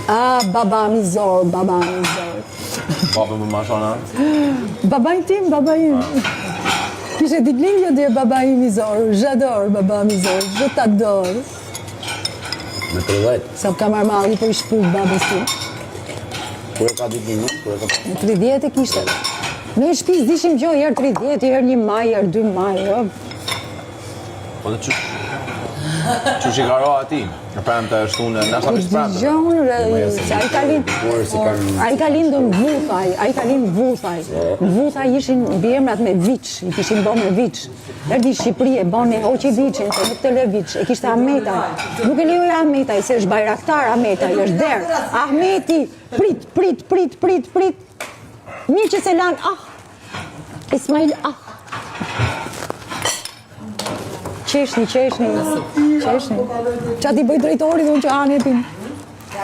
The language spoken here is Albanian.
Baba mizor, baba mizor. Baba më mashona? Babaj tim, babaj im. Kishe ditlindje dhe baba im mizor, j'adore baba mizor, je t'adore. Me 30? Sa ka marrë malli për i shpyt babës tim. Kur e ka ditlindjen? Në 30 e kishte. Në shtëpi dishim gjo herë 30, herë 1 maj, herë 2 maj. Po dhe që shikaro ati? Në pranë të shtunë, nashta për shpratë? Gjonë, a i ka lindë në Vuthaj, Në Vuthaj ishin bjemrat me Viç, i kishin bo me Viç. Erdi Shqipëri e bon me Hoqi Viçin, se nuk të le Viç, e kishte Ahmetaj. Nuk e lejoja Ahmetaj, se është bajraktar Ahmetaj, është derë. Ahmeti, prit. Mi që se lanë, Ismail, Qeshni. Qa ti bëj drejtori dhe unë që anepin.